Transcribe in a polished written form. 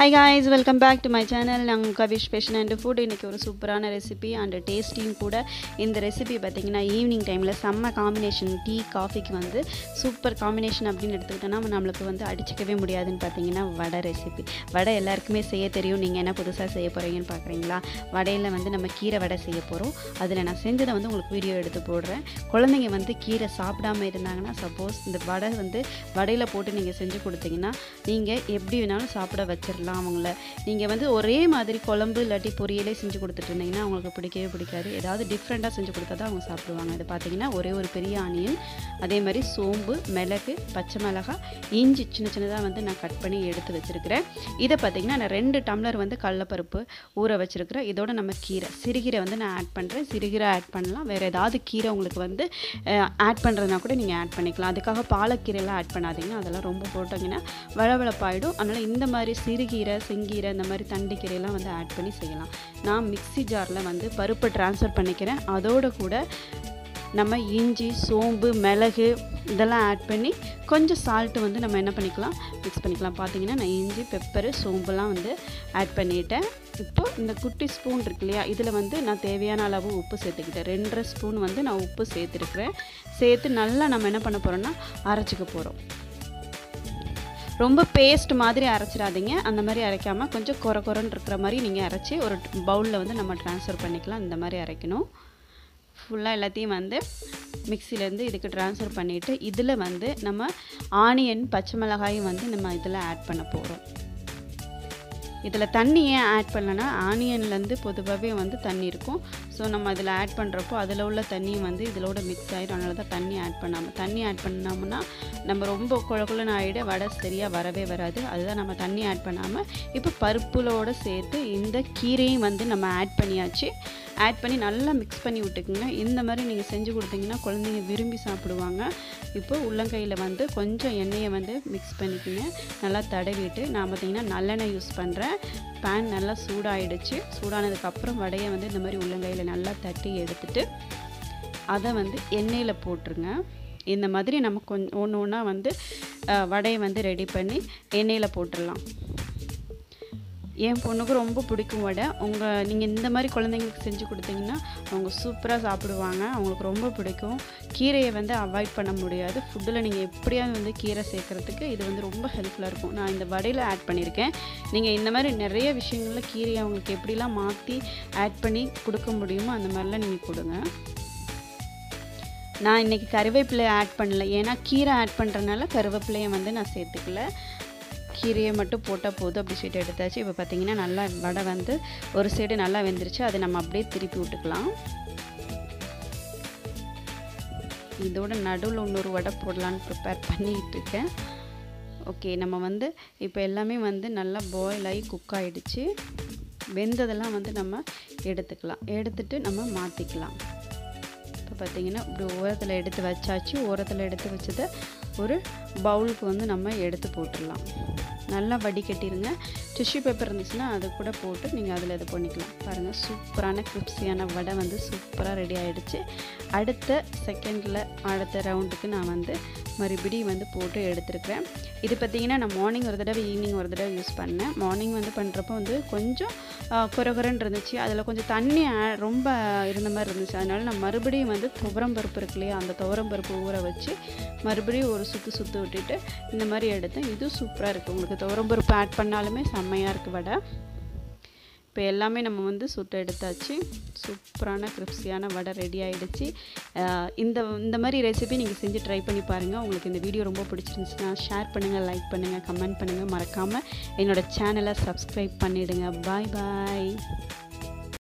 Hi guys, welcome back to my channel. நாங்க Kavi Special and Food. இன்னைக்கு ஒரு சூப்பரான ரெசிபி and டேஸ்டியும் கூட. இந்த ரெசிபி பாத்தீங்கன்னா ஈவினிங் டைம்ல செம்ம காம்பினேஷன் டீ காஃபிக்கு வந்து சூப்பர் காம்பினேஷன் அப்படினு எடுத்துக்கிட்டோம்னா நமக்கு வந்து அடிச்சிக்கவே முடியாதுன்னு பாத்தீங்கன்னா வடை ரெசிபி. வடை எல்லாருக்குமே செய்ய தெரியும். நீங்க என்ன புதுசா செய்ய போறீங்கன்னு பார்க்கறீங்களா? வடையில வந்து நம்ம கீரை வடை செய்ய போறோம். அதுல நான் செஞ்சதை வந்து உங்களுக்கு வீடியோ எடுத்து போடுறேன். குழந்தைங்க வந்து கீரை சாப்பிடாம இருந்தாங்கன்னா சப்போஸ் இந்த வடை வந்து வடையில போட்டு நீங்க செஞ்சு கொடுத்தீங்கன்னா நீங்க எப்படி வேணாலும் சாப்பிட வச்சிரலாம். அவங்கள நீங்க வந்து ஒரே மாதிரி குழம்பு இல்லாட்டி பொரியலே செஞ்சு கொடுத்துட்டு இருந்தீங்கன்னா அவங்களுக்கு பிடிக்கவே பிடிக்காது. ஏதாவது டிஃப்ரெண்டா செஞ்சு கொடுத்தா தான் அவங்க சாப்பிடுவாங்க. இது பாத்தீங்கன்னா ஒரே ஒரு பெரிய ஆனியன், அதே மாதிரி சோம்பு, மிளகு, பச்சை மிளகாய், இஞ்சி சின்னதா வந்து நான் கட் பண்ணி எடுத்து வச்சிருக்கிறேன். இத பாத்தீங்கன்னா நான் 2 டம்ளர் வந்து கடலைப்பருப்பு ஊற வச்சிருக்கிறேன். இதோட நம்ம கீரை சிறுகீரை வந்து நான் ஆட் பண்றேன். சிறுகீரை ஆட் பண்ணலாம். வேற ஏதாவது கீரை உங்களுக்கு வந்து ஆட் பண்றதுனா கூட நீங்க ஆட் பண்ணிக்கலாம். அதுக்காக பாலக்கீரை எல்லாம் ஆட் பண்ணாதீங்க. அதெல்லாம் ரொம்ப போட்டீங்கன்னா வளவளப்பாயிடும். அதனால இந்த மாதிரி சிறுகீரை, செங்கீரை, இந்த மாதிரி தண்டிக்கீரை எல்லாம் வந்து ஆட் பண்ணி செய்யலாம். நான் மிக்ஸி ஜார்ல வந்து பருப்பை ட்ரான்ஸ்ஃபர் பண்ணிக்கிறேன். அதோட கூட நம்ம இஞ்சி, சோம்பு, மிளகு இதெல்லாம் ஆட் பண்ணி கொஞ்சம் சால்ட் வந்து நம்ம என்ன பண்ணிக்கலாம் மிக்ஸ் பண்ணிக்கலாம். பார்த்தீங்கன்னா நான் இஞ்சி, பெப்பர், சோம்புலாம் வந்து ஆட் பண்ணிட்டேன். இப்போ இந்த குட்டி ஸ்பூன் இருக்கு இல்லையா, இதில் வந்து நான் தேவையான அளவு உப்பு சேர்த்துக்கிட்டேன். 2.5 ஸ்பூன் வந்து நான் உப்பு சேர்த்துருக்கிறேன். சேர்த்து நல்லா நம்ம என்ன பண்ண போகிறோம்னா அரைச்சிக்க போகிறோம். ரொம்ப பேஸ்ட் மாதிரி அரைச்சிடாதீங்க. அந்த மாதிரி அரைக்காமல் கொஞ்சம் கொரன்னு இருக்கிற மாதிரி நீங்கள் அரைச்சி ஒரு பவுலில் வந்து நம்ம ட்ரான்ஸ்ஃபர் பண்ணிக்கலாம். இந்த மாதிரி அரைக்கணும். ஃபுல்லாக எல்லாத்தையும் வந்து மிக்சிலேருந்து இதுக்கு ட்ரான்ஸ்ஃபர் பண்ணிவிட்டு இதில் வந்து நம்ம ஆனியன், பச்சை மிளகாயும் வந்து நம்ம இதில் ஆட் பண்ண போகிறோம். இதில் தண்ணி ஏன் ஆட் பண்ணலன்னா ஆனியன்லேருந்து பொதுவாகவே வந்து தண்ணி இருக்கும். ஸோ நம்ம அதில் ஆட் பண்ணுறப்போ அதில் உள்ள தண்ணியும் வந்து இதிலோட மிக்ஸ் ஆகிடும். அதனால தான் தண்ணி ஆட் பண்ணோம்னா நம்ம ரொம்ப குழக்குள்ளன்னு ஆகிட வடை சரியாக வரவே வராது. அதுதான் நம்ம தண்ணி ஆட் பண்ணாமல் இப்போ பருப்புலோடு சேர்த்து இந்த கீரையும் வந்து நம்ம ஆட் பண்ணியாச்சு. ஆட் பண்ணி நல்லா மிக்ஸ் பண்ணி விட்டுக்குங்க. இந்த மாதிரி நீங்கள் செஞ்சு கொடுத்தீங்கன்னா குழந்தைங்க விரும்பி சாப்பிடுவாங்க. இப்போ உள்ளங்கையில் வந்து கொஞ்சம் எண்ணெயை வந்து மிக்ஸ் பண்ணிக்கோங்க. நல்லா தடவிட்டு நான் பார்த்தீங்கன்னா நல்லெண்ணெய் யூஸ் பண்ணுறேன். பேன் நல்லா சூடாயிடுச்சு. சூடானதுக்கப்புறம் வடையை வந்து இந்த மாதிரி உள்ளங்கையில் நல்லா தட்டி எடுத்துட்டு அதை வந்து எண்ணெயில் போட்டுருங்க. இந்த மாதிரி நம்ம கொஞ்சம் ஒன்று ஒன்றா வந்து வடையை வந்து ரெடி பண்ணி எண்ணெயில் போட்டுடலாம். என் பொண்ணுக்கு ரொம்ப பிடிக்கும் வடை. நீங்கள் இந்த மாதிரி குழந்தைங்களுக்கு செஞ்சு கொடுத்தீங்கன்னா அவங்க சூப்பராக சாப்பிடுவாங்க. அவங்களுக்கு ரொம்ப பிடிக்கும். கீரையை வந்து அவாய்ட் பண்ண முடியாது. ஃபுட்டில் நீங்கள் எப்படியாவது வந்து கீரை சேர்க்குறதுக்கு இது வந்து ரொம்ப ஹெல்ப்ஃபுல்லாக இருக்கும். நான் இந்த வடையில் ஆட் பண்ணியிருக்கேன். நீங்கள் இந்த மாதிரி நிறைய விஷயங்களில் கீரையை அவங்களுக்கு எப்படிலாம் மாற்றி ஆட் பண்ணி கொடுக்க முடியுமோ அந்த மாதிரிலாம் நீங்கள் கொடுங்க. நான் இன்றைக்கி கருவேப்பிலை ஆட் பண்ணல. ஏன்னா கீரை ஆட் பண்ணுறதுனால கருவேப்பிலையை வந்து நான் சேர்த்துக்கல. கீரையை மட்டும் போட்டால் போதும் அப்படி சொல்லிட்டு எடுத்தாச்சு. இப்போ பார்த்தீங்கன்னா நல்லா வடை வந்து ஒரு சைடு நல்லா வெந்துருச்சு. அதை நம்ம அப்படியே திருப்பி விட்டுக்கலாம். இதோட நடுவில் இன்னொரு வடை போடலான்னு ப்ரிப்பேர் பண்ணிக்கிட்டு இருக்கேன். ஓகே, நம்ம வந்து இப்போ எல்லாமே வந்து நல்லா பாயில் ஆகி குக் ஆகிடுச்சு. வெந்ததெல்லாம் வந்து நம்ம எடுத்துக்கலாம். எடுத்துட்டு நம்ம மாற்றிக்கலாம். இப்போ பார்த்தீங்கன்னா இப்படி ஓரத்தில் எடுத்து வச்சாச்சு. ஓரத்தில் எடுத்து வச்சதை ஒரு பவுலுக்கு வந்து நம்ம எடுத்து போட்டுடலாம். நல்லா வடிகட்டிடுங்க. டிஷ்யூ பேப்பர் இருந்துச்சுன்னா அதை கூட போட்டு நீங்கள் அதில் இது பண்ணிக்கலாம். பாருங்கள், சூப்பரான கிரிப்ஸியான வடை வந்து சூப்பராக ரெடி ஆகிடுச்சு. அடுத்த ரவுண்டுக்கு நான் வந்து மறுபடியும் வந்து போட்டு எடுத்துருக்கிறேன். இது பார்த்திங்கன்னா நான் மார்னிங் ஒரு தடவை ஈவினிங் ஒரு தடவை யூஸ் பண்ணேன். மார்னிங் வந்து பண்ணுறப்போ வந்து கொஞ்சம் குறகுறன்னு இருந்துச்சு. அதில் கொஞ்சம் தண்ணி ரொம்ப இருந்த மாதிரி இருந்துச்சு. அதனால நான் மறுபடியும் வந்து துவரம் பருப்பு இருக்கு இல்லையா, அந்த துவரம் பருப்பு ஊற வச்சு மறுபடியும் ஒரு சுற்று விட்டுட்டு இந்த மாதிரி எடுத்தேன். இதுவும் சூப்பராக இருக்குது. உங்களுக்கு துவரம் பருப்பு ஆட் பண்ணாலுமே செம்மையாக இருக்குது வடை. இப்போ எல்லாமே நம்ம வந்து சுட்டு எடுத்தாச்சு. சூப்பரான கிரிப்ஸியான வடை ரெடி ஆகிடுச்சு. இந்த மாதிரி ரெசிபி நீங்கள் செஞ்சு ட்ரை பண்ணி பாருங்கள். உங்களுக்கு இந்த வீடியோ ரொம்ப பிடிச்சிருந்துச்சுன்னா ஷேர் பண்ணுங்கள், லைக் பண்ணுங்கள், கமெண்ட் பண்ணுங்கள். மறக்காமல் என்னோடய சேனலை சப்ஸ்கிரைப் பண்ணிவிடுங்க. பாய் பாய்.